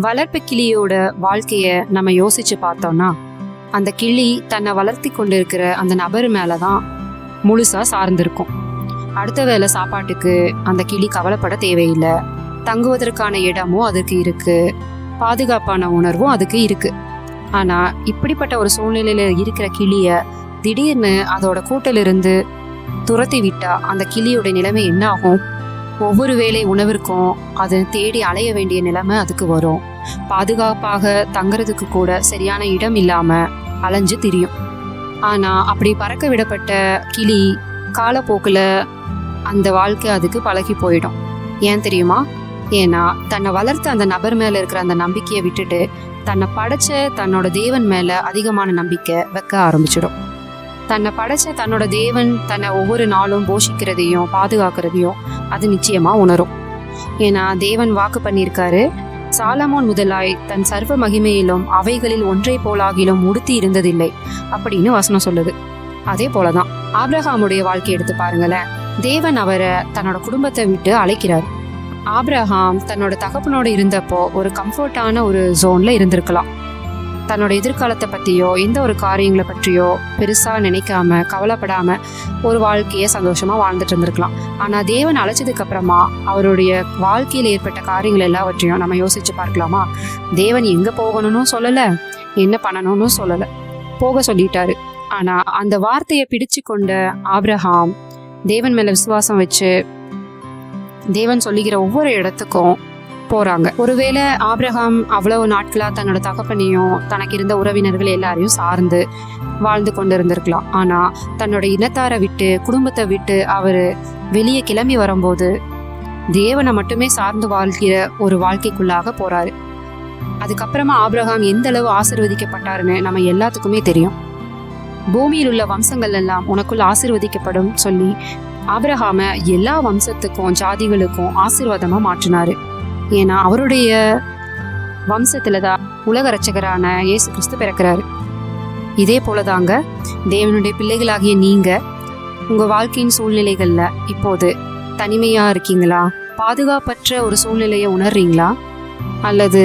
வளர்ப்பு கிளியோட வாழ்க்கைய நம்ம யோசிச்சு பார்த்தோம்னா, அந்த கிளி தன்னை வளர்த்தி கொண்டு இருக்கிற அந்த நபர் மேலதான் முழுசா சார்ந்திருக்கும். அடுத்த வேளை சாப்பாட்டுக்கு அந்த கிளி கவலைப்பட தேவையில்லை. தங்குவதற்கான இடமும் அதுக்கு இருக்கு, பாதுகாப்பான உணர்வும் அதுக்கு இருக்கு. ஆனா இப்படிப்பட்ட ஒரு சூழ்நிலையில இருக்கிற கிளிய திடீர்னு அதோட கூட்டிலிருந்து துரத்தி விட்டா அந்த கிளியோட நிலைமை என்ன ஆகும்? ஒவ்வொரு வேளை உணவிற்கும் அது தேடி அலைய வேண்டிய நிலைமை அதுக்கு வரும். பாதுகாப்பாக தங்குறதுக்கு கூட சரியான இடம் இல்லாம அலைஞ்சு திரியும். ஆனா அப்படி பறக்க விடப்பட்ட கிளி காலப்போக்குல அந்த வாழ்க்கை அதுக்கு பழகி போயிடும். ஏன் தெரியுமா? ஏன்னா தன்னை வளர்த்த அந்த நபர் மேல இருக்கிற அந்த நம்பிக்கையை விட்டுட்டு தன்னை படைச்ச தன்னோட தேவன் மேல அதிகமான நம்பிக்கை வைக்க ஆரம்பிச்சிடும். தன்னை படைச்ச தன்னோட தேவன் தன்னை ஒவ்வொரு நாளும் போஷிக்கிறதையும் பாதுகாக்கிறதையும் அது நிச்சயமா உணரும். ஏன்னா தேவன் வாக்கு பண்ணியிருக்காரு, சாலமோன் முதலாய் தன் சர்வ மகிமையிலும் அவைகளில் ஒன்றை போலாகிலும் உடுத்தி இருந்ததில்லை அப்படின்னு வசனம் சொல்லுது. அதே போலதான் ஆபிரகாமுடைய வாழ்க்கை எடுத்து பாருங்களேன். தேவன் அவரை தன்னோட குடும்பத்தை விட்டு அழைக்கிறார். ஆபிரகாம் தன்னோட தகப்பனோட இருந்தப்போ ஒரு கம்ஃபர்டான ஒரு ஜோன்ல இருந்திருக்கலாம். தன்னோட எதிர்காலத்தை பற்றியோ எந்த ஒரு காரியங்களை பற்றியோ பெருசாக நினைக்காம கவலைப்படாமல் ஒரு வாழ்க்கையை சந்தோஷமாக வாழ்ந்துட்டு இருந்திருக்கலாம். ஆனால் தேவன் அழைச்சதுக்கு அப்புறமா அவருடைய வாழ்க்கையில் ஏற்பட்ட காரியங்கள் எல்லாவற்றையும் நம்ம யோசிச்சு பார்க்கலாமா? தேவன் எங்கே போகணும்னு சொல்லலை, என்ன பண்ணணும்னு சொல்லலை, போக சொல்லிட்டாரு. ஆனால் அந்த வார்த்தையை பிடிச்சு கொண்ட ஆபிரகாம் தேவன் மேலே விசுவாசம் வச்சு தேவன் சொல்லிக்கிற ஒவ்வொரு இடத்துக்கும் போறாங்க. ஒருவேளை ஆபிரகாம் அவ்வளவு நாட்களா தன்னோட தகப்பனையும் தனக்கு இருந்த உறவினர்கள் எல்லாரையும் சார்ந்து வாழ்ந்து கொண்டு இருந்திருக்கலாம். ஆனா தன்னோட இனத்தாரை விட்டு குடும்பத்தை விட்டு அவரு வெளியே கிளம்பி வரும்போது தேவனை மட்டுமே சார்ந்து வாழ்கிற ஒரு வாழ்க்கைக்குள்ளாக போறாரு. அதுக்கப்புறமா ஆபிரகாம் எந்த அளவு ஆசீர்வதிக்கப்பட்டாருன்னு நம்ம எல்லாத்துக்குமே தெரியும். பூமியில் உள்ள வம்சங்கள் எல்லாம் உனக்குள் ஆசீர்வதிக்கப்படும் சொல்லி ஆபிரகாம எல்லா வம்சத்துக்கும் ஜாதிகளுக்கும் ஆசீர்வாதமா மாற்றினாரு. ஏன்னா அவருடைய வம்சத்துல தான் உலக ரட்சகரான இயேசு கிறிஸ்து பிறக்கிறாரு. இதே போலதாங்க தேவனுடைய பிள்ளைகளாகிய நீங்க உங்க வாழ்க்கையின் சூழ்நிலைகள்ல இப்போது தனிமையா இருக்கீங்களா? பாதுகாப்பற்ற ஒரு சூழ்நிலையை உணர்றீங்களா? அல்லது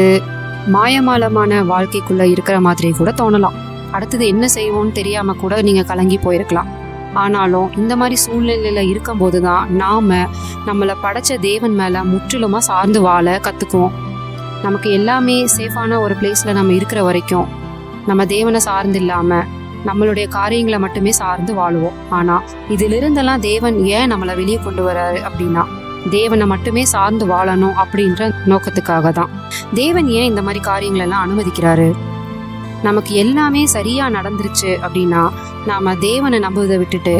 மாயமாலமான வாழ்க்கைக்குள்ள இருக்கிற மாதிரி கூட தோணலாம். அடுத்தது என்ன செய்வோம்னு தெரியாம கூட நீங்க கலங்கி போயிருக்கலாம். ஆனாலும் இந்த மாதிரி சூழ்நிலையில இருக்கும்போது தான் நம்மளை படைச்ச தேவன் மேல முற்றிலுமா சார்ந்து வாழ கத்துக்குவோம். நமக்கு எல்லாமே சேஃபான ஒரு பிளேஸ்ல நம்ம இருக்கிற வரைக்கும் நம்ம தேவனை சார்ந்து இல்லாம நம்மளுடைய காரியங்களை மட்டுமே சார்ந்து வாழுவோம். ஆனா இதிலிருந்தெல்லாம் தேவன் ஏன் நம்மளை வெளியே கொண்டு வராரு அப்படின்னா, தேவனை மட்டுமே சார்ந்து வாழணும் அப்படின்ற நோக்கத்துக்காக தான். தேவன் ஏன் இந்த மாதிரி காரியங்கள் எல்லாம் அனுமதிக்கிறாரு? நமக்கு எல்லாமே சரியா நடந்துருச்சு அப்படின்னா நாம தேவனை நம்புவதை விட்டுட்டு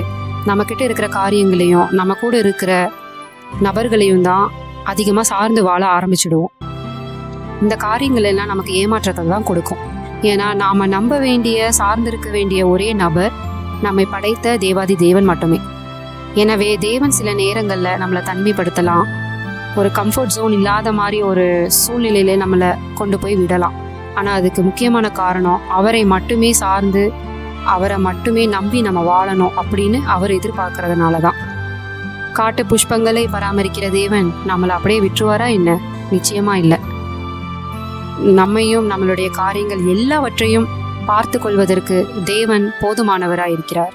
நம்ம கிட்ட இருக்கிற காரியங்களையும் நம்ம கூட இருக்கிற நபர்களையும் தான் அதிகமா சார்ந்து வாழ ஆரம்பிச்சிடுவோம். இந்த காரியங்கள் எல்லாம் நமக்கு ஏமாற்றத்தை தான் கொடுக்கும். ஏன்னா நாம நம்ப வேண்டிய சார்ந்திருக்க வேண்டிய ஒரே நபர் நம்மை படைத்த தேவாதி தேவன் மட்டுமே. எனவே தேவன் சில நேரங்கள்ல நம்மளை தனிமைப்படுத்தலாம், ஒரு கம்ஃபர்ட் ஜோன் இல்லாத மாதிரி ஒரு சூழ்நிலையில நம்மளை கொண்டு போய் விடலாம். ஆனால் அதுக்கு முக்கியமான காரணம் அவரை மட்டுமே சார்ந்து அவரை மட்டுமே நம்பி நம்ம வாழணும் அப்படின்னு அவர் எதிர்பார்க்கறதுனால தான். காட்டு புஷ்பங்களை பராமரிக்கிற தேவன் நம்மளை அப்படியே விட்டுருவாரா என்ன? நிச்சயமா இல்லை. நம்மையும் நம்மளுடைய காரியங்கள் எல்லாவற்றையும் பார்த்து கொள்வதற்கு தேவன் போதுமானவராயிருக்கிறார்.